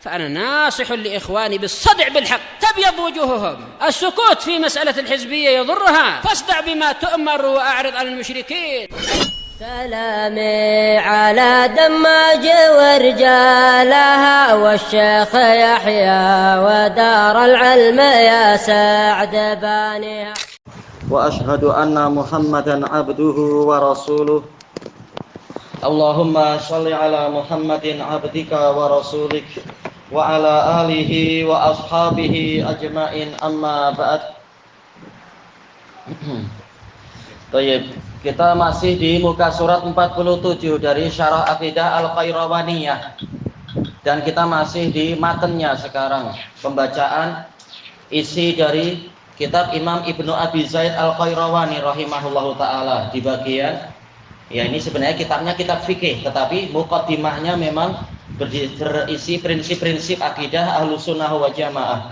فأنا ناصح لإخواني بالصدع بالحق تبيض وجوههم. السكوت في مسألة الحزبية يضرها، فاصدع بما تؤمر وأعرض عن المشركين. سلامي على دماج ورجالها والشيخ يحيى ودار العلم يا سعد بانيها. وأشهد أن محمدا عبده ورسوله. اللهم صل على محمد عبدك ورسولك وعلى آله وأصحابه أجمعين أما بعد. Baik, kita masih di muka surat 47 dari Syarah Aqidah Al-Qayrawaniyah. Dan kita masih di matenya sekarang, pembacaan isi dari kitab Imam Ibnu Abi Zaid Al-Qayrawani rahimahullahu ta'ala. Di bagian, ya ini sebenarnya kitabnya kitab fikih, tetapi muqaddimahnya memang berisi prinsip-prinsip akidah Ahlussunnah wal Jamaah.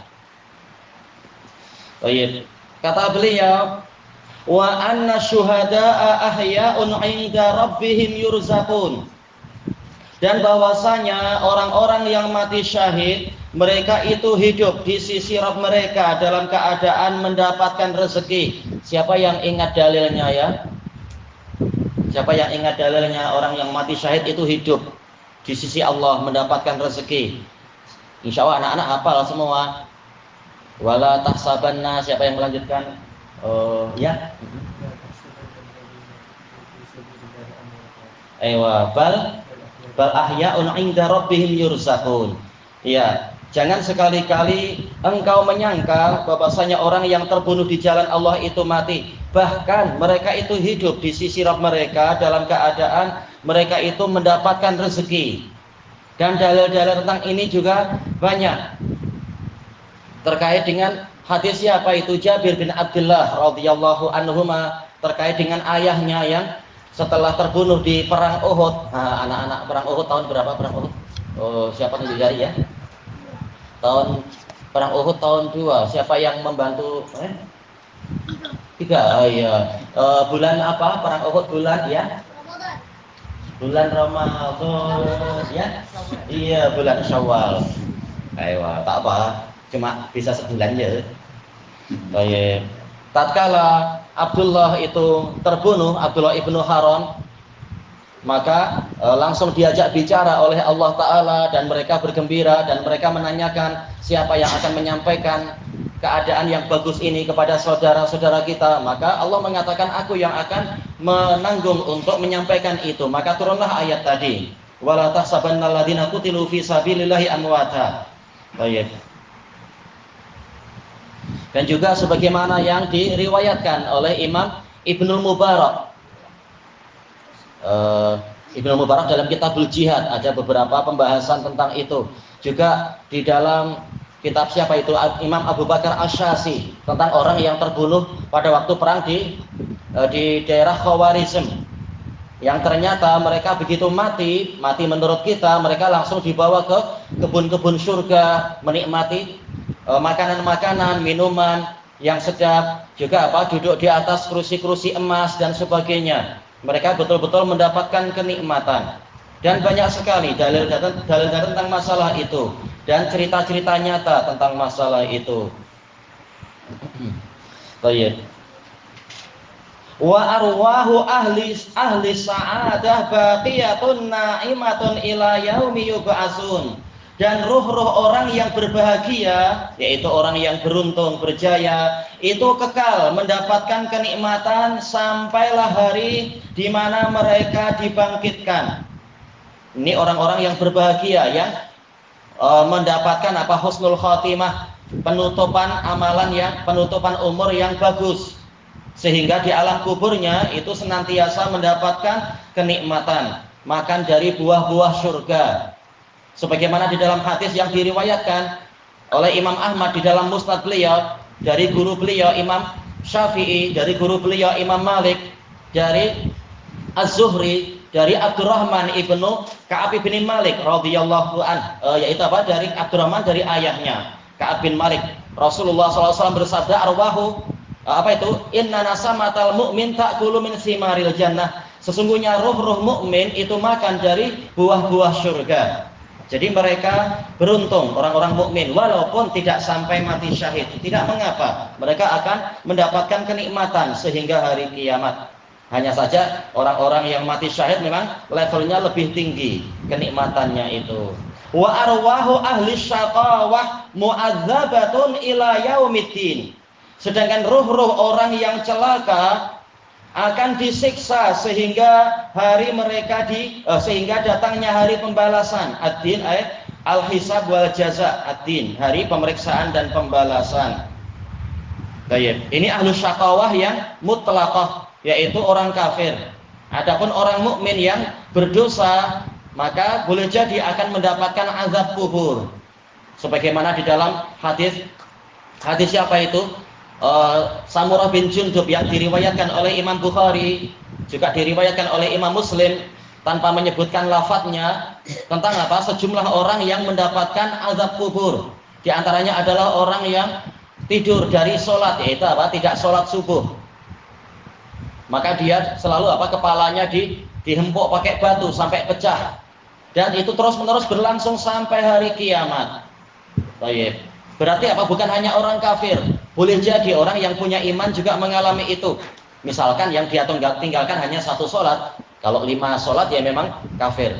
Baik, kata beliau, wa anna syuhada'a ahya'un 'inda rabbihim yurzaqun. Dan bahwasanya orang-orang yang mati syahid, mereka itu hidup di sisi Rabb mereka dalam keadaan mendapatkan rezeki. Siapa yang ingat dalilnya ya? Siapa yang ingat dalilnya orang yang mati syahid itu hidup di sisi Allah mendapatkan rezeki? Insya Allah anak-anak hafal semua. Wala tahsabanna, siapa yang melanjutkan? Ya. Aywa, bal ahya'un 'inda rabbihim yurzaqun. Ya, jangan sekali-kali engkau menyangka bahwasanya orang yang terbunuh di jalan Allah itu mati. Bahkan mereka itu hidup di sisi Rabb mereka dalam keadaan mereka itu mendapatkan rezeki. Dan dalil-dalil tentang ini juga banyak. Terkait dengan hadis siapa itu Jabir bin Abdullah radhiyallahu anhuma terkait dengan ayahnya yang setelah terbunuh di perang Uhud. Nah, anak-anak perang Uhud tahun berapa perang Uhud? Oh, siapa tunjuk jari ya? Tahun perang Uhud tahun 2. Siapa yang membantu? 3. Oh iya. Bulan apa? Perang Uhud bulan ya? Bulan Ramadan ya? Iya, bulan Syawal. Ayo, tak apa. Cuma bisa sebulan ya. Baik. Tatkala Abdullah itu terbunuh, Abdullah ibnu Haram, maka langsung diajak bicara oleh Allah Ta'ala dan mereka bergembira dan mereka menanyakan siapa yang akan menyampaikan keadaan yang bagus ini kepada saudara-saudara kita. Maka Allah mengatakan aku yang akan menanggung untuk menyampaikan itu. Maka turunlah ayat tadi. Wala tahsabannal ladzina qutilu fi sabilillahi amwata. Baik. Dan juga sebagaimana yang diriwayatkan oleh Imam Ibnu Mubarak. Ibnu Mubarak dalam Kitabul Jihad ada beberapa pembahasan tentang itu. Juga di dalam kitab siapa itu Imam Abu Bakar Asy-Syazi tentang orang yang terbunuh pada waktu perang di daerah Khawarizm. Yang ternyata mereka begitu mati menurut kita mereka langsung dibawa ke kebun-kebun surga menikmati makanan-makanan, minuman yang sedap, juga duduk di atas kursi-kursi emas dan sebagainya. Mereka betul-betul mendapatkan kenikmatan. Dan banyak sekali dalil-dalil tentang masalah itu dan cerita-cerita nyata tentang masalah itu. Baik. Wa arwahu ahli sa'adah baqiyatun na'imatun ila yaumi yub'atsun. Dan ruh-ruh orang yang berbahagia, yaitu orang yang beruntung, berjaya, itu kekal mendapatkan kenikmatan sampailah hari di mana mereka dibangkitkan. Ini orang-orang yang berbahagia yang mendapatkan husnul khotimah, penutupan amalan penutupan umur yang bagus. Sehingga di alam kuburnya itu senantiasa mendapatkan kenikmatan, makan dari buah-buah surga. Sebagaimana di dalam hadis yang diriwayatkan oleh Imam Ahmad di dalam Musnad beliau, dari guru beliau Imam Syafi'i, dari guru beliau Imam Malik, dari Az-Zuhri, dari Abdurrahman ibnu Ka'ab bin Malik radhiyallahu an, yaitu dari Abdurrahman dari ayahnya Ka'ab bin Malik. Rasulullah SAW bersabda, arwahu inna nasamatal mu'min ta'kulu min simaril jannah. Sesungguhnya ruh-ruh mukmin itu makan dari buah-buah surga. Jadi mereka beruntung, orang-orang mukmin, walaupun tidak sampai mati syahid, tidak mengapa, mereka akan mendapatkan kenikmatan sehingga hari kiamat. Hanya saja orang-orang yang mati syahid memang levelnya lebih tinggi kenikmatannya itu. Wa arwahu ahli syaqawah mu'adzabatun ila yaumiddin. Sedangkan ruh-ruh orang yang celaka akan disiksa sehingga hari mereka sehingga datangnya hari pembalasan. Ad-din al-hisab wal jaza. Ad-din, hari pemeriksaan dan pembalasan. Baik, ini ahlu syaqawah yang mutlaqah, yaitu orang kafir. Adapun orang mukmin yang berdosa, maka boleh jadi akan mendapatkan azab kubur. Sebagaimana di dalam hadis siapa itu? Samurah bin Jundub yang diriwayatkan oleh Imam Bukhari, juga diriwayatkan oleh Imam Muslim tanpa menyebutkan lafadznya, tentang apa? Sejumlah orang yang mendapatkan azab kubur. Di antaranya adalah orang yang tidur dari sholat, yaitu apa? Tidak sholat subuh. Maka dia selalu apa? Kepalanya dihempuk pakai batu sampai pecah. Dan itu terus-menerus berlangsung sampai hari kiamat. Baik. Berarti apa? Bukan hanya orang kafir. Boleh jadi orang yang punya iman juga mengalami itu. Misalkan yang dia tinggalkan hanya satu sholat. Kalau 5 sholat ya memang kafir.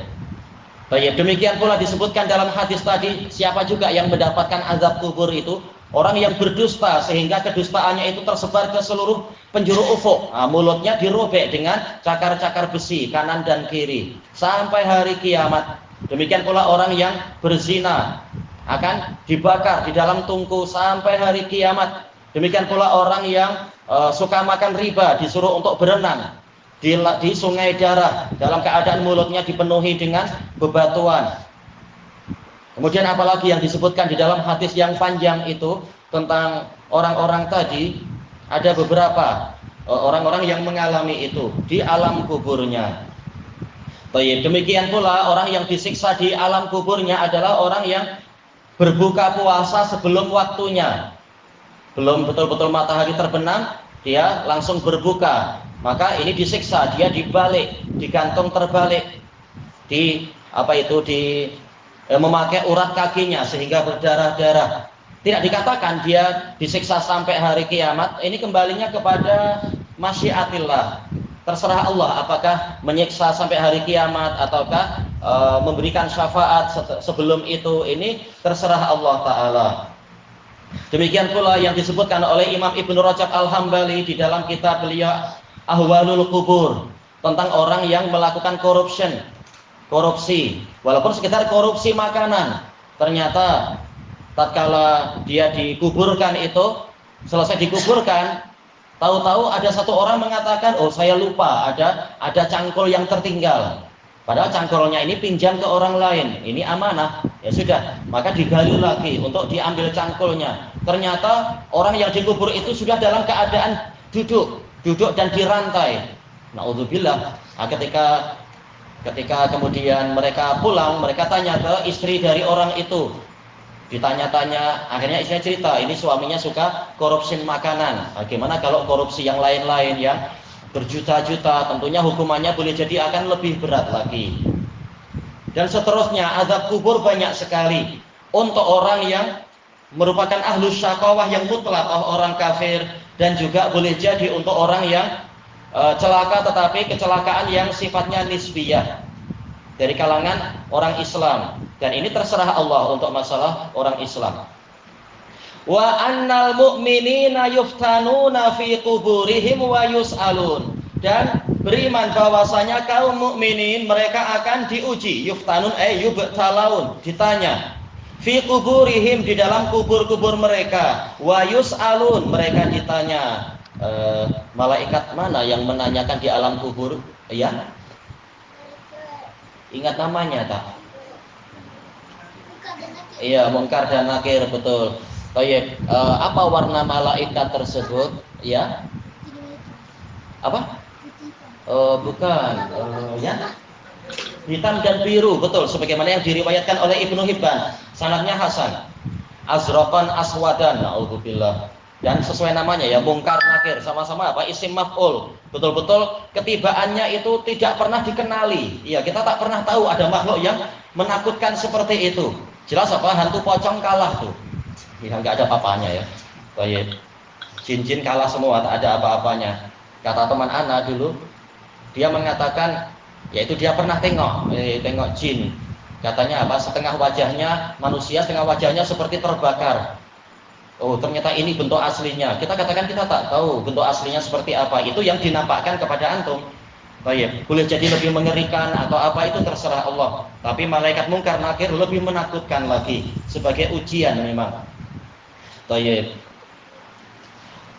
Baik, demikian pula disebutkan dalam hadis tadi, siapa juga yang mendapatkan azab kubur itu? Orang yang berdusta sehingga kedustaannya itu tersebar ke seluruh penjuru ufuk. Nah, mulutnya dirobek dengan cakar-cakar besi kanan dan kiri sampai hari kiamat. Demikian pula orang yang berzina akan dibakar di dalam tungku sampai hari kiamat. Demikian pula orang yang suka makan riba disuruh untuk berenang di sungai darah dalam keadaan mulutnya dipenuhi dengan bebatuan. Kemudian apalagi yang disebutkan di dalam hadis yang panjang itu tentang orang-orang tadi, ada beberapa orang-orang yang mengalami itu di alam kuburnya. Baik, demikian pula orang yang disiksa di alam kuburnya adalah orang yang berbuka puasa sebelum waktunya. Belum betul-betul matahari terbenam, dia langsung berbuka. Maka ini disiksa, dia dibalik, digantung terbalik, memakai urat kakinya sehingga berdarah-darah. Tidak dikatakan dia disiksa sampai hari kiamat. Ini kembalinya kepada masyiatillah. Terserah Allah apakah menyiksa sampai hari kiamat ataukah memberikan syafaat sebelum itu. Ini terserah Allah Ta'ala. Demikian pula yang disebutkan oleh Imam Ibnu Rajab Al-Hambali di dalam kitab beliau Ahwalul Qubur, tentang orang yang melakukan korupsi, walaupun sekitar korupsi makanan. Ternyata tatkala dia dikuburkan itu, selesai dikuburkan, tahu-tahu ada satu orang mengatakan, oh saya lupa ada cangkul yang tertinggal. Padahal cangkulnya ini pinjam ke orang lain, ini amanah. Ya sudah, maka digali lagi untuk diambil cangkulnya. Ternyata orang yang dikubur itu sudah dalam keadaan duduk dan dirantai. Naudzubillah. Nah, ketika kemudian mereka pulang, mereka tanya ke istri dari orang itu. Ditanya-tanya, akhirnya istrinya cerita, ini suaminya suka korupsi makanan. Bagaimana kalau korupsi yang lain-lain yang berjuta-juta, tentunya hukumannya boleh jadi akan lebih berat lagi. Dan seterusnya, azab kubur banyak sekali untuk orang yang merupakan ahlus syaqawah yang mutlak, orang kafir, dan juga boleh jadi untuk orang yang celaka tetapi kecelakaan yang sifatnya nisbiyah dari kalangan orang Islam. Dan ini terserah Allah untuk masalah orang Islam. Wa annal mu'minina yuftanuna fi quburihim wa yus'alun. Dan beriman bahwasanya kaum mukminin mereka akan diuji, yuftanun yubtalaun, ditanya fi quburihim, di dalam kubur-kubur mereka, wa yus'alun, mereka ditanya. Malaikat mana yang menanyakan di alam kubur? Ya, ingat namanya tak? Iya, Munkar dan Nakir, betul. Baik, apa warna malaikat tersebut? Ya, apa? Bukan, ya, hitam dan biru, betul. Sebagaimana yang diriwayatkan oleh Ibnu Hibban, sanadnya hasan. Azraqan aswadan, naudzubillah. Dan sesuai namanya ya, mungkar nakir, sama-sama apa? Isim maf'ul. Betul-betul ketibaannya itu tidak pernah dikenali. Iya, kita tak pernah tahu ada makhluk yang menakutkan seperti itu. Jelas apa? Hantu pocong kalah tuh. Ya, nggak ada apa-apanya ya. Baik. Jin-jin kalah semua, tak ada apa-apanya. Kata teman Ana dulu, dia mengatakan, yaitu dia pernah tengok jin. Katanya apa? Setengah wajahnya manusia, setengah wajahnya seperti terbakar. Oh, ternyata ini bentuk aslinya. Kita katakan kita tak tahu bentuk aslinya seperti apa. Itu yang dinampakkan kepada antum. Baik, boleh jadi lebih mengerikan atau apa itu terserah Allah. Tapi malaikat mungkar nakir lebih menakutkan lagi sebagai ujian memang. Baik.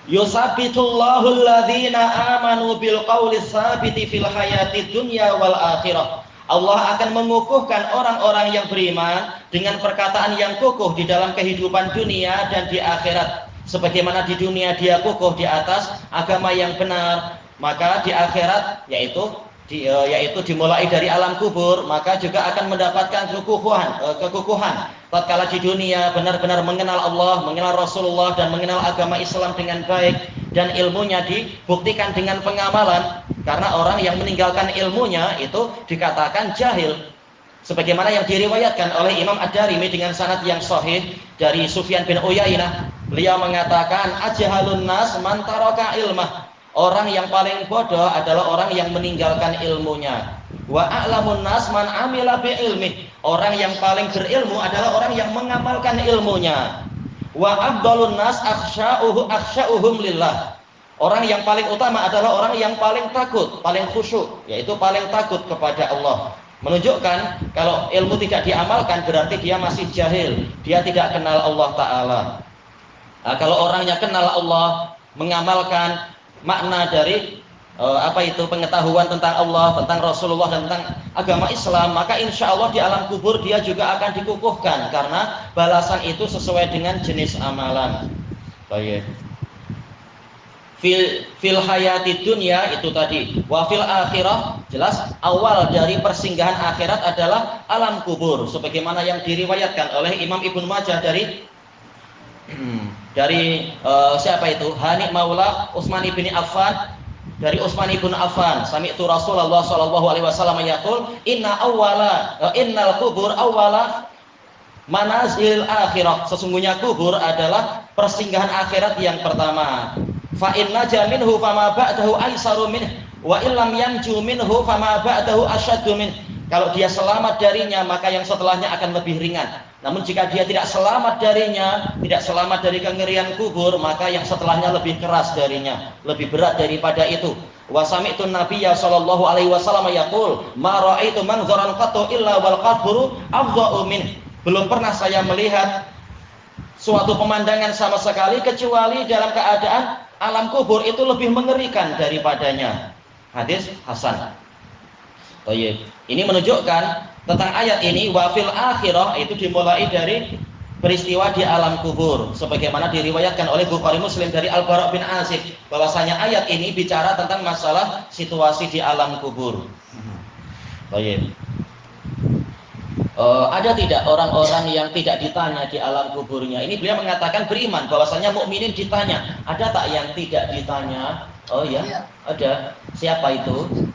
Yusabbitullahu alladhina amanu bil qawli tsabiti fil hayati dunya wal akhirah. Allah akan mengukuhkan orang-orang yang beriman dengan perkataan yang kukuh di dalam kehidupan dunia dan di akhirat. Sebagaimana di dunia dia kukuh di atas agama yang benar, maka di akhirat yaitu dimulai dari alam kubur, maka juga akan mendapatkan kekukuhan. Tatkala di dunia benar-benar mengenal Allah, mengenal Rasulullah dan mengenal agama Islam dengan baik dan ilmunya dibuktikan dengan pengamalan. Karena orang yang meninggalkan ilmunya itu dikatakan jahil. Sebagaimana yang diriwayatkan oleh Imam Ad-Darimi dengan sanad yang sahih dari Sufyan bin Uyainah, beliau mengatakan ajhalun nas man taraka ilmah. Orang yang paling bodoh adalah orang yang meninggalkan ilmunya. Wa a'lamun nas man amila bi ilmi. Orang yang paling berilmu adalah orang yang mengamalkan ilmunya. Wa afdalun nas akhsya'uhum lillah. Orang yang paling utama adalah orang yang paling takut, paling khusyuk, yaitu paling takut kepada Allah. Menunjukkan kalau ilmu tidak diamalkan berarti dia masih jahil, dia tidak kenal Allah Ta'ala. Nah, kalau orangnya kenal Allah, mengamalkan makna dari pengetahuan tentang Allah, tentang Rasulullah dan tentang agama Islam, maka insya Allah di alam kubur dia juga akan dikukuhkan karena balasan itu sesuai dengan jenis amalan. Baik. Fil hayati dunya itu tadi, wa fil akhirah jelas awal dari persinggahan akhirat adalah alam kubur sebagaimana yang diriwayatkan oleh Imam Ibnu Majah dari siapa itu? Hani Maula Utsman ibni Affan, dari Utsman ibn Affan, sami'tu Rasulullah sallallahu alaihi wasallam yaqul innal kubur awwala manazil akhirah. Sesungguhnya kubur adalah persinggahan akhirat yang pertama. Fa inna jaminhu fama ba'dahu aisaru min wa illam yanju minhu fama ba'dahu asyaddu min. Kalau dia selamat darinya, maka yang setelahnya akan lebih ringan. Namun jika dia tidak selamat darinya, tidak selamat dari kengerian kubur, maka yang setelahnya lebih keras darinya, lebih berat daripada itu. Wa sami'tu nabiyya sallallahu alaihi wasallam yaqul ma ra'aitu manzaran qattu illa wal qabru afdha'u min. Belum pernah saya melihat suatu pemandangan sama sekali kecuali dalam keadaan alam kubur itu lebih mengerikan daripadanya. Hadis hasan. Baik. Ini menunjukkan tentang ayat ini, wa fil akhirah itu dimulai dari peristiwa di alam kubur sebagaimana diriwayatkan oleh Bukhari Muslim dari Al-Bara' bin Azib bahwasanya ayat ini bicara tentang masalah situasi di alam kubur. Baik. Ada tidak orang-orang yang tidak ditanya di alam kuburnya? Ini beliau mengatakan beriman bahwasanya mukminin ditanya. Ada tak yang tidak ditanya? Oh ya, ada. Siapa itu?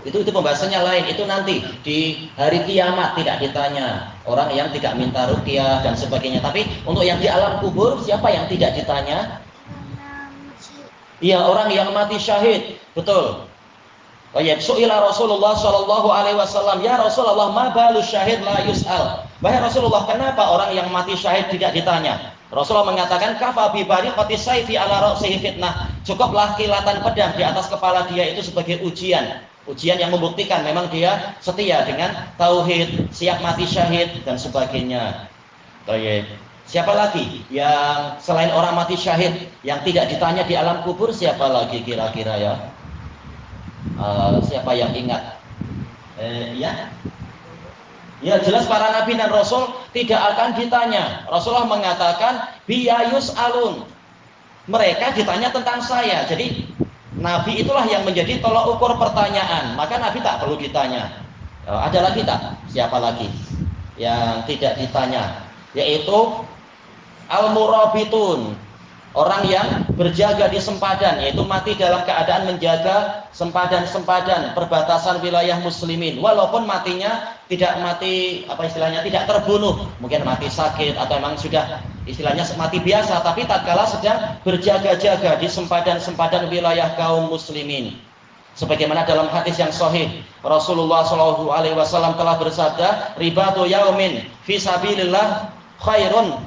Itu pembahasannya lain, itu nanti di hari kiamat tidak ditanya orang yang tidak minta ruqyah dan sebagainya. Tapi untuk yang di alam kubur siapa yang tidak ditanya? Iya, orang yang mati syahid, betul. Oh ya, su'ila Rasulullah sallallahu alaihi wasallam, ya Rasulullah, ma balu syahid la yus'al. Wahai Rasulullah, kenapa orang yang mati syahid tidak ditanya? Rasulullah mengatakan kafa bi bariqati sayfi ala ra'sihi fitnah. Cukuplah kilatan pedang di atas kepala dia itu sebagai ujian. Ujian yang membuktikan memang dia setia dengan tauhid, siap mati syahid dan sebagainya. Baik. Siapa lagi yang selain orang mati syahid yang tidak ditanya di alam kubur? Siapa lagi kira-kira ya? Siapa yang ingat? Ya jelas para nabi dan rasul tidak akan ditanya. Rasulullah mengatakan biyayus alun. Mereka ditanya tentang saya. Jadi nabi itulah yang menjadi tolak ukur pertanyaan. Maka nabi tak perlu ditanya. Ada lagi tak? Siapa lagi yang tidak ditanya? Yaitu al-murabitun, orang yang berjaga di sempadan, yaitu mati dalam keadaan menjaga sempadan-sempadan perbatasan wilayah muslimin, walaupun matinya tidak mati tidak terbunuh, mungkin mati sakit atau memang sudah istilahnya mati biasa, tapi tatkala sedang berjaga-jaga di sempadan-sempadan wilayah kaum muslimin. Sebagaimana dalam hadis yang sahih, Rasulullah SAW telah bersabda, ribatu yaumin fi sabilillah khairun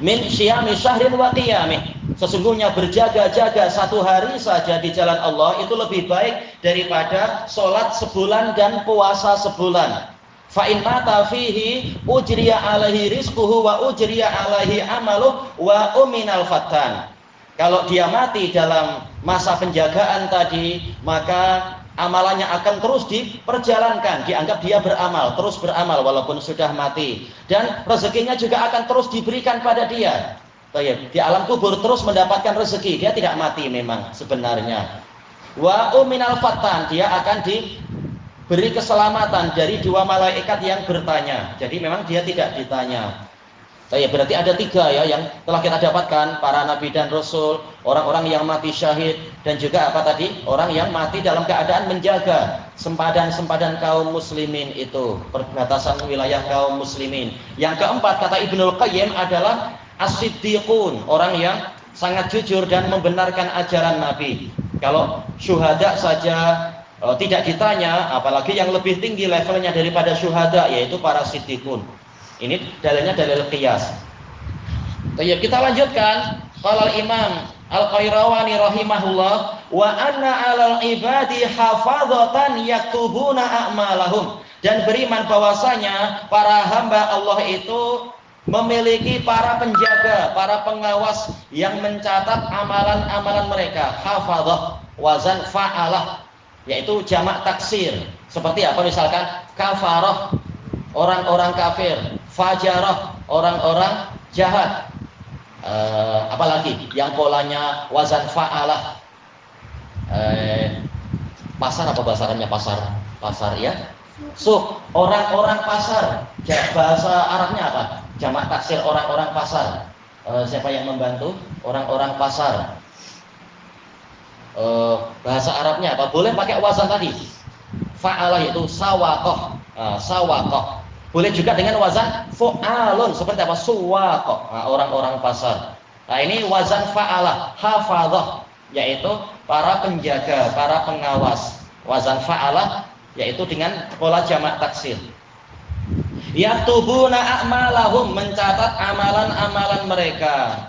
min syiyami syahrin wa qiyamih. Sesungguhnya berjaga-jaga satu hari saja di jalan Allah itu lebih baik daripada sholat sebulan dan puasa sebulan. Fa in mata fihi ujriya alaihi rizquhu wa ujriya alaihi amaluh wa uminal fatan. Kalau dia mati dalam masa penjagaan tadi, maka amalannya akan terus diperjalankan, dianggap dia beramal, terus beramal walaupun sudah mati, dan rezekinya juga akan terus diberikan pada dia. Di alam kubur terus mendapatkan rezeki, dia tidak mati memang sebenarnya. Wa uminal fatan, dia akan diberi keselamatan dari dua malaikat yang bertanya. Jadi memang dia tidak ditanya. Berarti ada tiga ya yang telah kita dapatkan, para nabi dan rasul, orang-orang yang mati syahid, dan juga orang yang mati dalam keadaan menjaga sempadan-sempadan kaum muslimin itu, perbatasan wilayah kaum muslimin. Yang keempat, kata Ibnul Qayyim, adalah as-siddiqun, orang yang sangat jujur dan membenarkan ajaran Nabi. Kalau syuhada saja tidak ditanya, apalagi yang lebih tinggi levelnya daripada syuhada, yaitu para siddiqun. Ini dalilnya dalil qiyas. Kita lanjutkan. Qala al-Imam Al-Qayrawani rahimahullah, wa anna 'alal ibadi hafadzatan yaktubuna a'malahum. Dan beriman bahwasanya para hamba Allah itu memiliki para penjaga, para pengawas yang mencatat amalan-amalan mereka. Hafadzah wazan fa'alah, yaitu jamak taksir. Seperti apa? Misalkan kafarah, orang-orang kafir, fajarah, orang-orang jahat. Apalagi yang polanya wazan fa'alah, pasar, apa bahasanya pasar ya, orang-orang pasar. Bahasa Arabnya apa? Jamak taksir orang-orang pasar. Siapa yang membantu? Orang-orang pasar. Bahasa Arabnya apa? Boleh pakai wazan tadi fa'alah, yaitu sawaqah. Sawaqah boleh juga dengan wazan fu'alun, seperti apa? Suwaqah, orang-orang pasar. Nah, ini wazan fa'alah, hafadzah, yaitu para penjaga, para pengawas. Wazan fa'alah yaitu dengan pola jamak taksir. Yaktubuna a'malahum, mencatat amalan-amalan mereka.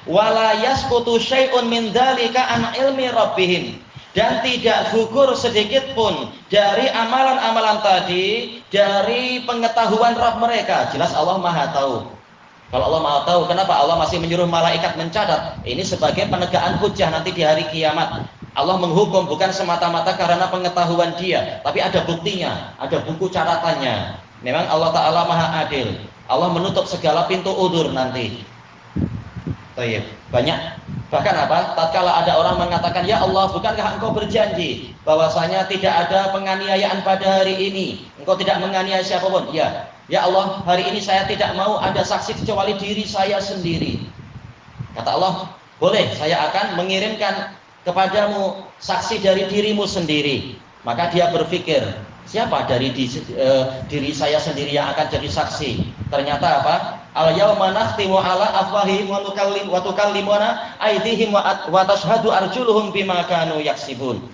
Wala yasqutu syai'un min dzalika an ilmi rabbihim, dan tidak gugur sedikit pun dari amalan-amalan tadi dari pengetahuan Rabb mereka. Jelas Allah Maha tahu. Kalau Allah Maha tahu, kenapa Allah masih menyuruh malaikat mencatat? Ini sebagai penegakan hujjah nanti di hari kiamat. Allah menghukum bukan semata-mata karena pengetahuan dia, tapi ada buktinya, ada buku catatannya. Memang Allah Ta'ala Maha adil. Allah menutup segala pintu udzur nanti. Banyak. Bahkan apa? Tatkala ada orang mengatakan, ya Allah, bukankah engkau berjanji bahwasanya tidak ada penganiayaan pada hari ini? Engkau tidak menganiaya siapapun. Ya Allah, hari ini saya tidak mau ada saksi kecuali diri saya sendiri. Kata Allah, boleh, saya akan mengirimkan kepadamu saksi dari dirimu sendiri. Maka dia berpikir, siapa dari diri saya sendiri yang akan jadi saksi? Ternyata apa? Al-yawma nakhtimu ala afwahihim wa tukallimuna aydihim wa tashhadu arjuluhum bima kanu yaksibun.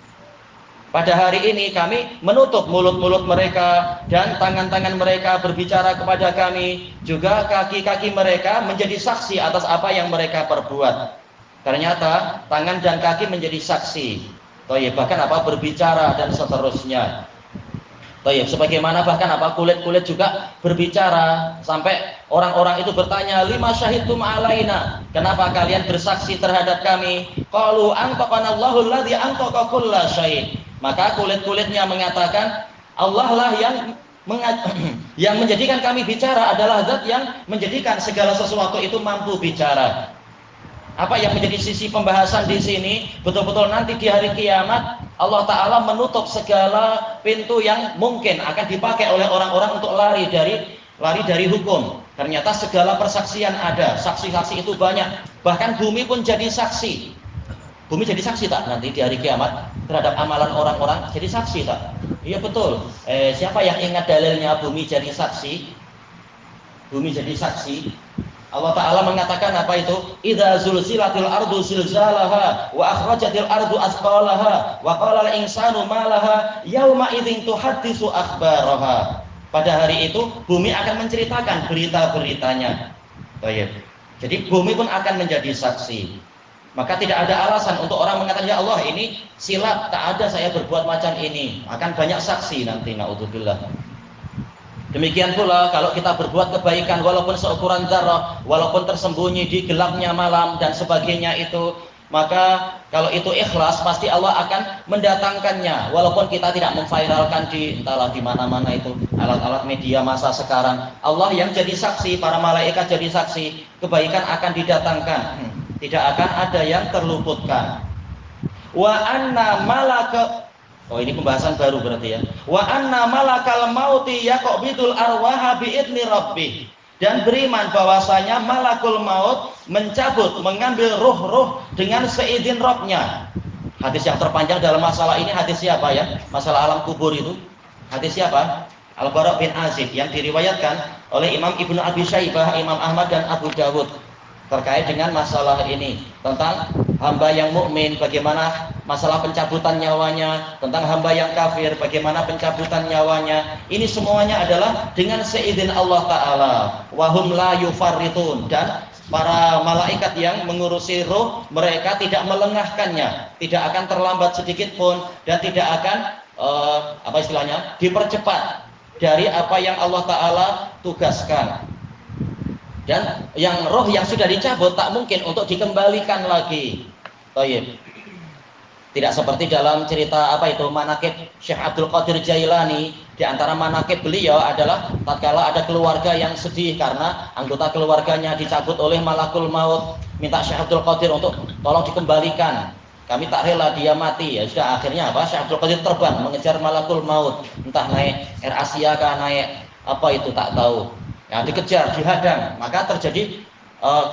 Pada hari ini kami menutup mulut-mulut mereka dan tangan-tangan mereka berbicara kepada kami, juga kaki-kaki mereka menjadi saksi atas apa yang mereka perbuat. Ternyata tangan dan kaki menjadi saksi. Bahkan apa? Berbicara dan seterusnya. Sebagaimana bahkan apa? Kulit-kulit juga berbicara, sampai orang-orang itu bertanya, lima syahidtum alaina, kenapa kalian bersaksi terhadap kami? Qalu antaqanallahu alladzi antaqa kulla syai'. Maka kulit-kulitnya mengatakan, Allah lah yang menjadikan kami bicara, adalah zat yang menjadikan segala sesuatu itu mampu bicara. Apa yang menjadi sisi pembahasan di sini? Betul-betul nanti di hari kiamat Allah Ta'ala menutup segala pintu yang mungkin akan dipakai oleh orang-orang untuk lari dari hukum. Ternyata segala persaksian ada, saksi-saksi itu banyak. Bahkan bumi pun jadi saksi. Bumi jadi saksi tak nanti di hari kiamat terhadap amalan orang-orang, jadi saksi tak? Iya betul. Siapa yang ingat dalilnya bumi jadi saksi? Bumi jadi saksi. Allah Ta'ala mengatakan apa itu? Idza zulzilatil ardu zilzalaha wa akhrajatil ardu asqalaha wa qala al insanu ma laha yauma idzin tuhaddisu akhbaraha. Pada hari itu bumi akan menceritakan berita-beritanya. Baik. Jadi bumi pun akan menjadi saksi. Maka tidak ada alasan untuk orang mengatakan ya Allah ini silap, tak ada saya berbuat macam ini. Akan banyak saksi nanti, naudzubillah. Demikian pula kalau kita berbuat kebaikan walaupun seukuran dzarrah, walaupun tersembunyi di gelapnya malam dan sebagainya itu, maka kalau itu ikhlas pasti Allah akan mendatangkannya. Walaupun kita tidak memviralkan di entahlah di mana-mana itu alat-alat media masa sekarang, Allah yang jadi saksi, para malaikat jadi saksi, kebaikan akan didatangkan. Tidak akan ada yang terluputkan. Wa anna malaka, oh ini pembahasan baru berarti ya. Wa anna malakal mauti yaqbidul arwaha biidni rabbih. Dan beriman bahwasanya malakul maut mencabut, mengambil ruh-ruh dengan seizin Rabb-nya. Hadis yang terpanjang dalam masalah ini hadis siapa ya? Masalah alam kubur itu. Hadis siapa? Al-Bara bin Azib yang diriwayatkan oleh Imam Ibnu Abi Syaibah, Imam Ahmad dan Abu Dawud. Terkait dengan masalah ini, tentang hamba yang mukmin bagaimana masalah pencabutan nyawanya, tentang hamba yang kafir bagaimana pencabutan nyawanya. Ini semuanya adalah dengan seizin Allah Ta'ala. Wahum la yufarritun. Dan para malaikat yang mengurusi ruh, mereka tidak melengahkannya, tidak akan terlambat sedikit pun, dan tidak akan apa istilahnya, dipercepat dari apa yang Allah Ta'ala tugaskan. Dan yang roh yang sudah dicabut tak mungkin untuk dikembalikan lagi. Baik. Tidak seperti dalam cerita apa itu manaqib Syekh Abdul Qadir Jailani. Di antara manaqib beliau adalah tatkala ada keluarga yang sedih karena anggota keluarganya dicabut oleh malakul maut, minta Syekh Abdul Qadir untuk tolong dikembalikan. Kami tak rela dia mati. Ya sudah, akhirnya apa? Syekh Abdul Qadir terbang mengejar malakul maut, entah naik Air Asia kah, naik apa itu tak tahu. Ya, dikejar, dihadang, maka terjadi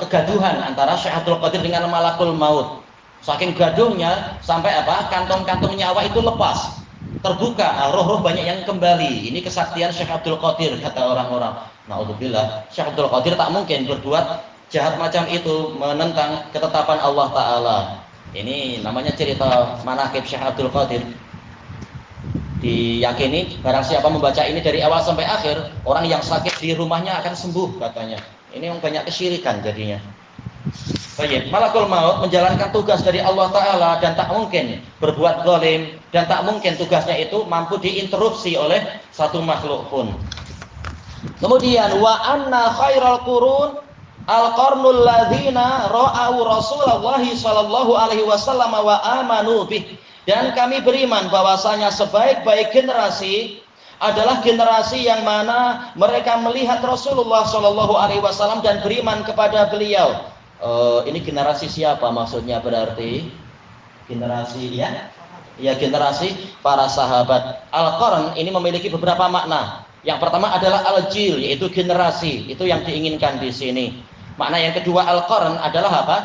kegaduhan antara Syekh Abdul Qadir dengan malakul maut. Saking gaduhnya sampai apa? Kantong-kantong nyawa itu lepas, terbuka, roh-roh banyak yang kembali. Ini kesaktian Syekh Abdul Qadir kata orang-orang. Naudzubillah, Syekh Abdul Qadir tak mungkin berbuat jahat macam itu, menentang ketetapan Allah Ta'ala. Ini namanya cerita manaqib Syekh Abdul Qadir. Diyakini barang siapa membaca ini dari awal sampai akhir, orang yang sakit di rumahnya akan sembuh katanya. Ini yang banyak kesyirikan jadinya. Baik, malakul maut menjalankan tugas dari Allah Ta'ala dan tak mungkin berbuat zalim, dan tak mungkin tugasnya itu mampu diinterupsi oleh satu makhluk pun. Kemudian wa anna khairal qurun al-qarnul ladzina ra'au Rasulullah sallallahu alaihi wasallam wa amanu bih. Dan kami beriman bahwasanya sebaik-baik generasi adalah generasi yang mana mereka melihat Rasulullah Shallallahu Alaihi Wasallam dan beriman kepada beliau. Ini generasi siapa maksudnya berarti? Generasi ya, generasi para sahabat. Al-Qarn ini memiliki beberapa makna. Yang pertama adalah al-jil, yaitu generasi, itu yang diinginkan di sini. Makna yang kedua Al-Qarn adalah apa?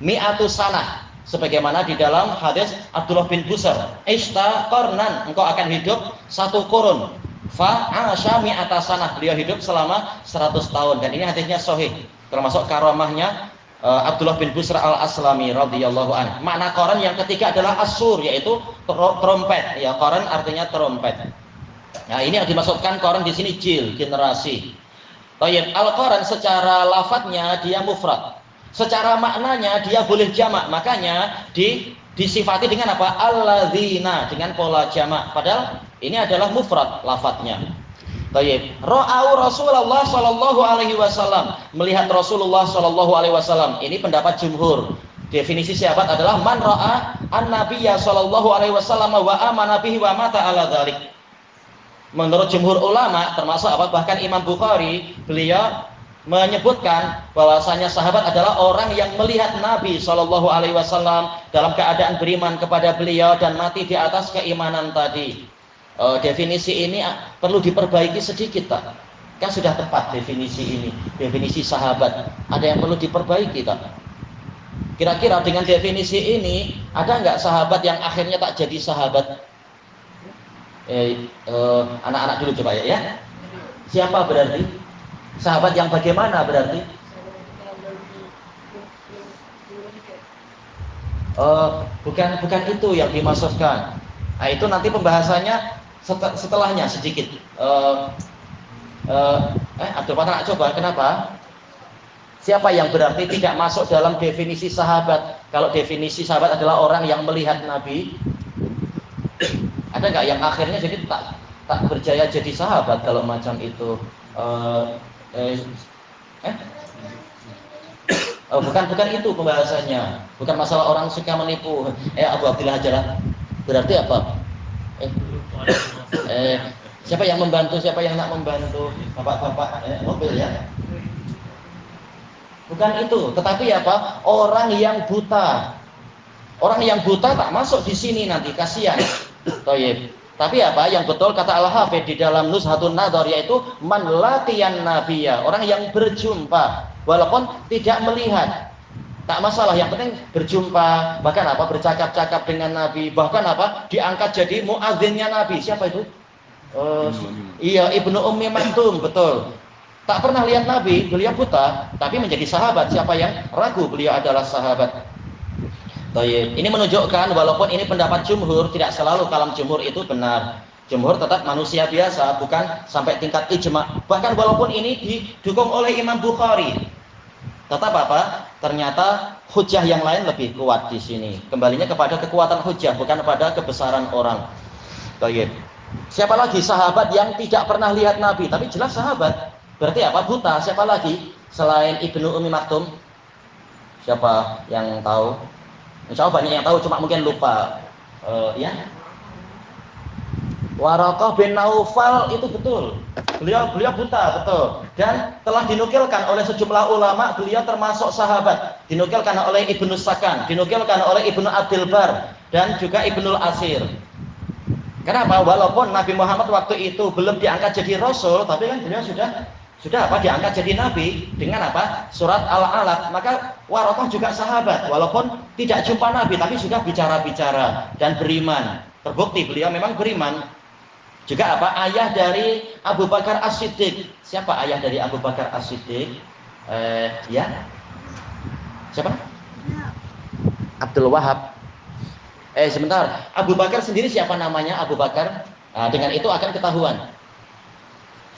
Mi'atus sanah. Sebagaimana di dalam hadis Abdullah bin Busr, "Ishta qarnan," engkau akan hidup 1 qurun. Fa asya mi'ata sanah, beliau hidup selama 100 tahun. Dan ini hadisnya sahih, termasuk karamahnya Abdullah bin Busr al-Aslami radhiyallahu anhu. Makna qaran yang ketiga adalah asur, yaitu trompet. Ya, qaran artinya trompet. Nah, ini yang dimaksudkan qaran di sini jil, generasi. Baik, al-qaran secara lafadznya dia mufrad. Secara maknanya dia boleh jamak, makanya disifati dengan apa? Alladzina, dengan pola jamak. Padahal ini adalah mufrad lafadznya. Baik. Ra'au Rasulullah sallallahu alaihi wasallam, melihat Rasulullah sallallahu alaihi wasallam. Ini pendapat jumhur. Definisi sahabat adalah man ra'a an-nabiyya sallallahu alaihi wasallam wa amana bihi wa mata ala dzalik. Menurut jumhur ulama termasuk apa? Bahkan Imam Bukhari, beliau menyebutkan bahwasanya sahabat adalah orang yang melihat Nabi Shallallahu Alaihi Wasallam dalam keadaan beriman kepada beliau dan mati di atas keimanan tadi. Definisi ini perlu diperbaiki sedikit, tak? Kan sudah tepat definisi ini, definisi sahabat. Ada yang perlu diperbaiki, tak? Kira-kira dengan definisi ini ada nggak sahabat yang akhirnya tak jadi sahabat? Anak-anak dulu coba ya. Siapa berarti? Sahabat yang bagaimana berarti? Bukan itu yang dimaksudkan. Nah, itu nanti pembahasannya setelahnya sedikit. Abdul Fatah coba, kenapa? Siapa yang berarti tidak masuk dalam definisi sahabat? Kalau definisi sahabat adalah orang yang melihat Nabi, ada nggak yang akhirnya jadi tak berjaya jadi sahabat kalau macam itu? Bukan itu pembahasannya. Bukan masalah orang suka menipu. Abu Abdillah Hajarah. Berarti apa? Siapa yang membantu? Siapa yang nak membantu? Bapak-bapak mobil ya. Bukan itu, tetapi apa? Orang yang buta. Orang yang buta tak masuk di sini nanti, kasihan. Toyib. Tapi apa yang betul kata Al-Hafidz di dalam Nuzhatun Nadhar, yaitu man latiyan nabiyya, orang yang berjumpa walaupun tidak melihat. Tak masalah, yang penting berjumpa, bahkan apa bercakap-cakap dengan Nabi, bahkan apa diangkat jadi muadzinnya Nabi. Siapa itu? Iya, Ibnu Ummi Maktum, betul. Tak pernah lihat Nabi, beliau buta, tapi menjadi sahabat. Siapa yang ragu beliau adalah sahabat? Ini menunjukkan walaupun ini pendapat jumhur, tidak selalu kalam jumhur itu benar. Jumhur tetap manusia biasa, bukan sampai tingkat ijma. Bahkan walaupun ini didukung oleh Imam Bukhari, tetap apa? Ternyata hujah yang lain lebih kuat di sini. Kembalinya kepada kekuatan hujah, bukan pada kebesaran orang. Siapa lagi sahabat yang tidak pernah lihat Nabi, tapi jelas sahabat? Berarti apa? Buta. Siapa lagi selain Ibnu Ummi Maktum? Siapa yang tahu? Insya Allah banyak yang tahu, cuma mungkin lupa. Ya, Waraqah bin Naufal itu betul. Beliau buta, betul. Dan telah dinukilkan oleh sejumlah ulama, beliau termasuk sahabat. Dinukilkan oleh Ibnu Sakan, dinukilkan oleh Ibnu Abdul Bar, dan juga Ibnul Asir. Kenapa? Walaupun Nabi Muhammad waktu itu belum diangkat jadi Rasul, tapi kan beliau sudah apa diangkat jadi nabi dengan apa? Surat Al-Alaq. Maka Waraqah juga sahabat, walaupun tidak jumpa Nabi tapi sudah bicara-bicara dan beriman. Terbukti beliau memang beriman. Juga apa? Ayah dari Abu Bakar As-Siddiq. Siapa ayah dari Abu Bakar As-Siddiq? Ya. Siapa? Abdul Wahab. Sebentar. Abu Bakar sendiri siapa namanya? Abu Bakar. Nah, dengan itu akan ketahuan.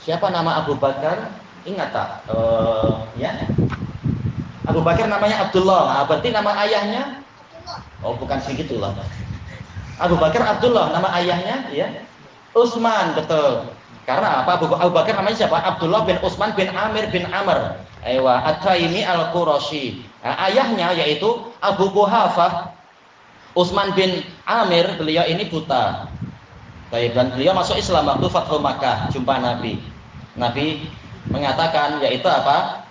Siapa nama Abu Bakar? Ingat tak? Ya. Abu Bakar namanya Abdullah. Nah, berarti nama ayahnya? Bukan segitulah. Abu Bakar Abdullah, nama ayahnya ya. Utsman, betul. Karena apa? Abu Bakar namanya siapa? Abdullah bin Utsman bin Amir bin Amr. At-Taimi Al-Qurashi. Nah, ayahnya yaitu Abu Quhafah. Utsman bin Amir, beliau ini buta. Dan beliau masuk Islam waktu Fathu Makkah, jumpa Nabi. Nabi mengatakan yaitu apa?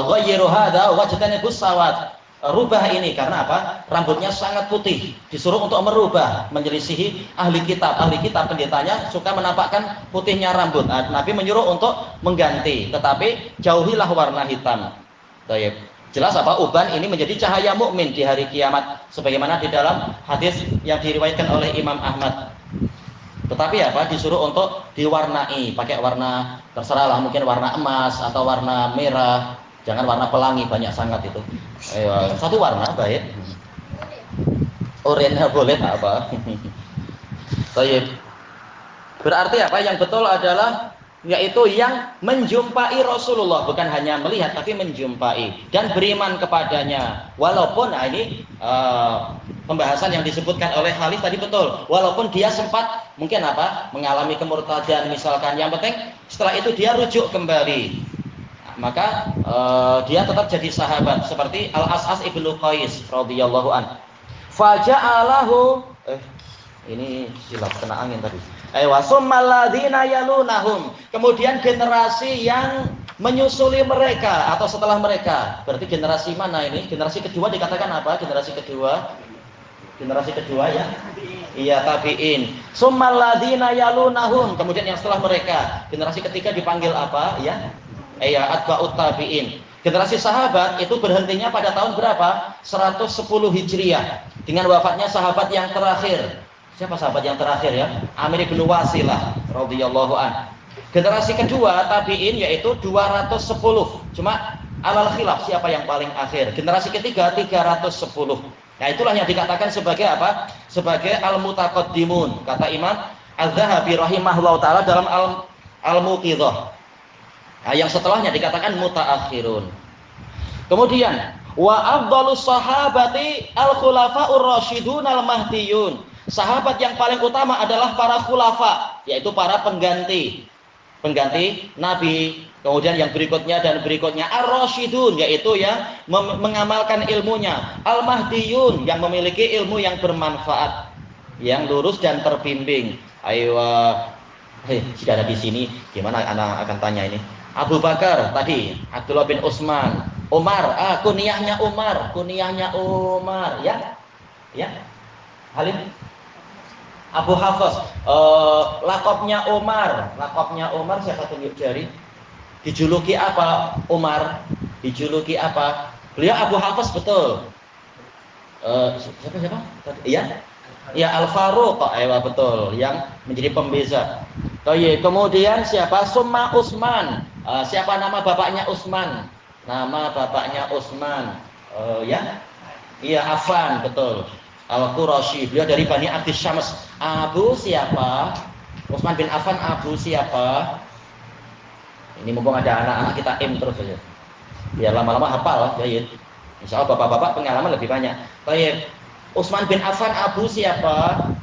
Ghayyiru hadza wajtanibus sawat. Rubah ini karena apa? Rambutnya sangat putih. Disuruh untuk merubah, menyelisihi ahli kitab. Ahli kitab pendetanya suka menampakkan putihnya rambut. Nabi menyuruh untuk mengganti, tetapi jauhilah warna hitam. Baik. Jelas apa? Uban ini menjadi cahaya mukmin di hari kiamat, sebagaimana di dalam hadis yang diriwayatkan oleh Imam Ahmad. Tetapi apa? Disuruh untuk diwarnai, pakai warna terserah lah, mungkin warna emas atau warna merah, jangan warna pelangi, banyak sangat itu. Satu warna baik. Oranye boleh tak apa? Baik. Berarti apa? Yang betul adalah yaitu yang menjumpai Rasulullah, bukan hanya melihat tapi menjumpai dan beriman kepadanya. Walaupun ini pembahasan yang disebutkan oleh Khalid tadi betul, walaupun dia sempat mungkin apa mengalami kemurtadan misalkan, yang penting setelah itu dia rujuk kembali, maka dia tetap jadi sahabat seperti Al-As'as ibnu Qais radhiyallahu an. Faja'alahu ini silap kena angin tadi. Wasummal ladzina yalunahum. Kemudian generasi yang menyusuli mereka atau setelah mereka. Berarti generasi mana ini? Generasi kedua dikatakan apa? Generasi kedua ya. Iya, tabi'in. Summal ladzina yalunahum, kemudian yang setelah mereka. Generasi ketiga dipanggil apa? Ya. Atba'ut tabi'in. Generasi sahabat itu berhentinya pada tahun berapa? 110 Hijriah. Dengan wafatnya sahabat yang terakhir. Siapa sahabat yang terakhir ya? Amir bin Wasilah radhiyallahu an. Generasi kedua tabi'in yaitu 210. Cuma alal khilaf siapa yang paling akhir. Generasi ketiga 310. Nah, itulah yang dikatakan sebagai apa? Sebagai al-mutaqaddimun. Kata Imam Az-Zahabi rahimahullah taala dalam Al-Muqidhah. Nah, yang setelahnya dikatakan mutaakhirun. Kemudian wa afdhalus sahabati al-khulafa'ur rasyidun al-mahdiyun. Sahabat yang paling utama adalah para khulafa, yaitu para pengganti Nabi, kemudian yang berikutnya dan berikutnya ar-rasyidun, yaitu yang mengamalkan ilmunya, al-mahdiyun, yang memiliki ilmu yang bermanfaat, yang lurus dan terbimbing. Ayo, jika ada di sini, gimana anak akan tanya ini? Abu Bakar tadi, Abdullah bin Utsman, Umar, kunyahnya Umar, ya, Halim. Abu Hafs, lakopnya Umar siapa tunjuk jari? Dijuluki apa Umar? Dijuluki apa? Beliau Abu Hafs betul. Siapa? Ya Al-Faruq, betul, yang menjadi pembeza. Kemudian siapa? Summa Utsman. Siapa nama bapaknya Utsman? Nama bapaknya Utsman. Iya Affan, betul. Al-Qurashi, beliau dari Bani Abdis Syams. Abu siapa? Utsman bin Affan Abu siapa? Ini mumpung ada anak-anak kita terus saja. Biar lama-lama hafal ya. Insya Allah bapak-bapak pengalaman lebih banyak. Baik. Utsman bin Affan Abu siapa?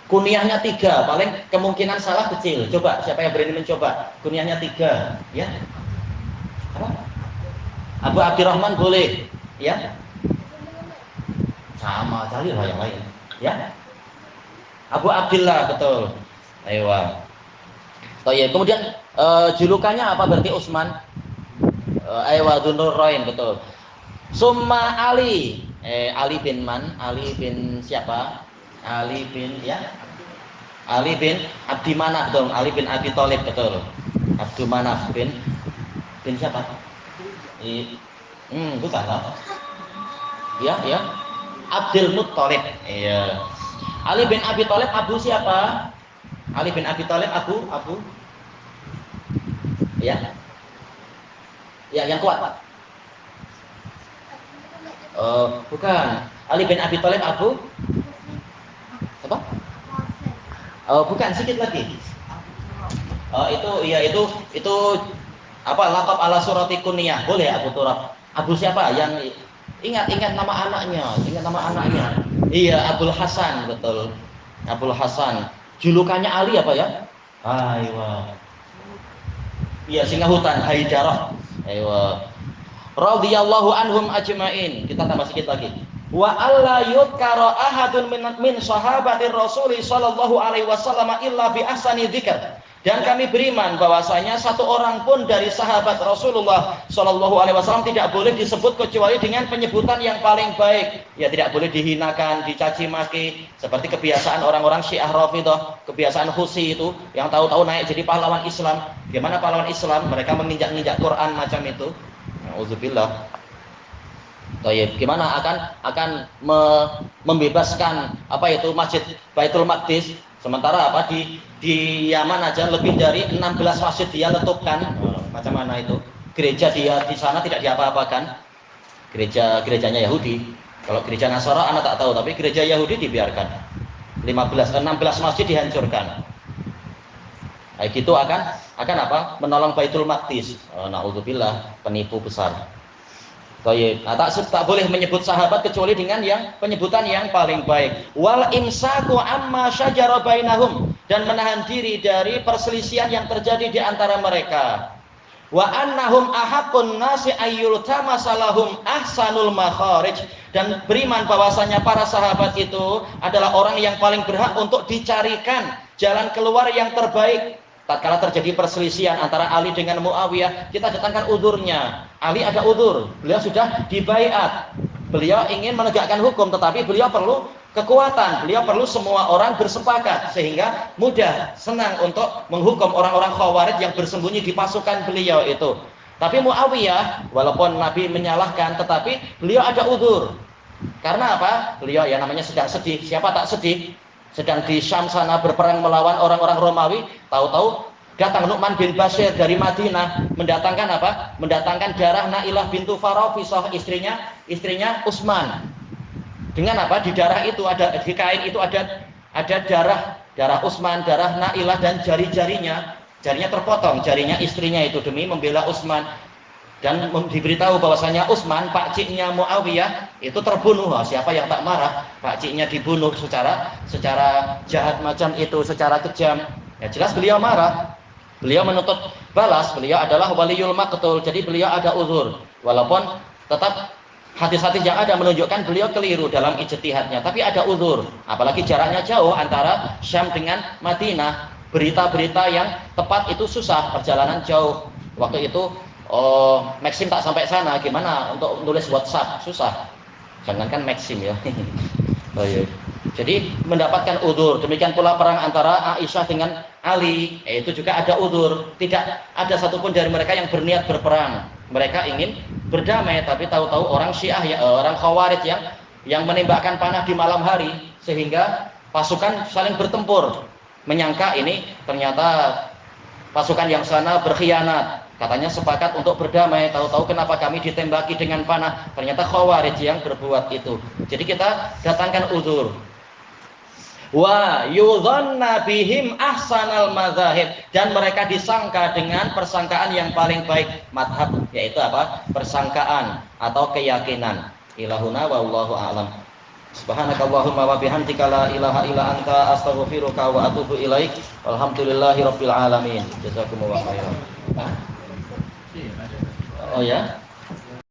Kunyahnya 3, paling kemungkinan salah kecil. Coba siapa yang berani mencoba? Kunyahnya 3, ya. Apa? Abu Abdurrahman boleh. Ya, sama cari lah yang lain, ya. Abu Abdillah betul. Ayo. Kemudian julukannya apa berarti Utsman? Dzunurain betul. Summa Ali, Ali bin Man, Ali bin siapa? Ali bin Abdi Manaf dong, Ali bin Abi Thalib betul. Abdul Manaf bin siapa? Bukan lah. Ya. Abdul Muttalib. Iya. Ali bin Abi Thalib Abu siapa? Ali bin Abi Thalib Abu. Ya. Ya, yang kuat. Bukan. Ali bin Abi Thalib Abu apa? Bukan, sedikit lagi. Itu apa? Laqab ala surati kunyah. Boleh Abu Turab. Abu siapa? Yang ingat nama anaknya. Iya, Abdul Hasan, betul. Abdul Hasan. Julukannya Ali apa ya? Aywa. Iya, singa hutan, Haidarah. Aywa. Radhiyallahu anhum ajmain. Kita tambah sedikit lagi. Wa alla yudkara ahadun min sahabatir Rasul sallallahu alaihi wasallam illa bi ahsani dzikr. Dan kami beriman bahwasanya satu orang pun dari sahabat Rasulullah Shallallahu Alaihi Wasallam tidak boleh disebut kecuali dengan penyebutan yang paling baik. Ya, tidak boleh dihinakan, dicaci maki, seperti kebiasaan orang-orang Syiah Rafidhah, kebiasaan Husi itu yang tahu-tahu naik jadi pahlawan Islam. Gimana pahlawan Islam? Mereka menginjak-injak Quran macam itu. Auzubillah. Gimana akan membebaskan apa itu Masjid Baitul Maqdis? Sementara apa di Yaman aja lebih dari 16 masjid dia letupkan. Macam mana itu? Gereja dia di sana tidak diapa-apakan. Gerejanya Yahudi. Kalau gereja Nasara anak tak tahu, tapi gereja Yahudi dibiarkan. 16 masjid dihancurkan. Nah, gitu akan apa? Menolong Baitul Maqdis. Naudzubillah, penipu besar. Nah, tak boleh menyebut sahabat kecuali dengan yang penyebutan yang paling baik. Wal imsaku amma syajara bainahum, dan menahan diri dari perselisihan yang terjadi di antara mereka. Wa annahum ahaqqun nasi ayyul tamasalahum ahsanul makharij, dan beriman bahwasanya para sahabat itu adalah orang yang paling berhak untuk dicarikan jalan keluar yang terbaik. tatkala terjadi perselisihan antara Ali dengan Muawiyah, kita datangkan uzurnya. Ali ada uzur, beliau sudah dibaiat, beliau ingin menegakkan hukum, tetapi beliau perlu kekuatan, beliau perlu semua orang bersepakat, sehingga mudah, senang untuk menghukum orang-orang Khawarij yang bersembunyi di pasukan beliau itu. Tapi Muawiyah, walaupun Nabi menyalahkan, tetapi beliau ada uzur. Karena apa? Beliau ya namanya sedang sedih. Siapa tak sedih? Sedang di Syam sana berperang melawan orang-orang Romawi, tahu-tahu datang Nu'man bin Bashir dari Madinah mendatangkan apa? Mendatangkan darah Nailah bintu Farafisah, istrinya Utsman. Dengan apa? Di darah itu ada, di kain itu ada darah Utsman, darah Nailah, dan jarinya terpotong, jarinya istrinya itu demi membela Utsman. Dan diberitahu bahwasanya Utsman, pakciknya Muawiyah, itu terbunuh. Siapa yang tak marah? Pakciknya dibunuh secara jahat macam itu, secara kejam. Ya jelas beliau marah. Beliau menuntut balas. Beliau adalah waliyul maqtul. Jadi beliau ada uzur. Walaupun tetap hadis-hadis yang ada menunjukkan beliau keliru dalam ijtihadnya, tapi ada uzur. Apalagi jaraknya jauh antara Syam dengan Madinah. Berita-berita yang tepat itu susah, perjalanan jauh. Waktu itu Maxim tak sampai sana, gimana untuk nulis WhatsApp, susah. Jangankan Maxim ya. Oh, iya. Jadi mendapatkan uzur. Demikian pula perang antara Aisyah dengan Ali, itu juga ada uzur. Tidak ada satupun dari mereka yang berniat berperang. Mereka ingin berdamai, tapi tahu-tahu orang Syiah, orang Khawarij yang menembakkan panah di malam hari, sehingga pasukan saling bertempur. Menyangka ini ternyata pasukan yang sana berkhianat. Katanya sepakat untuk berdamai, tahu-tahu kenapa kami ditembaki dengan panah? Ternyata Khawarij yang berbuat itu. Jadi kita datangkan uzur. Wa yudhanna bihim ahsanal madzahib, dan mereka disangka dengan persangkaan yang paling baik madhab, yaitu apa? Persangkaan atau keyakinan. Ilahuna wallahu a'lam. Subhanakallahumma wa bihamdika la ilaha illa anta astaghfiruka wa atubu ilaik. Walhamdulillahirabbil alamin. Jazakumullahu khairan. Oh ya.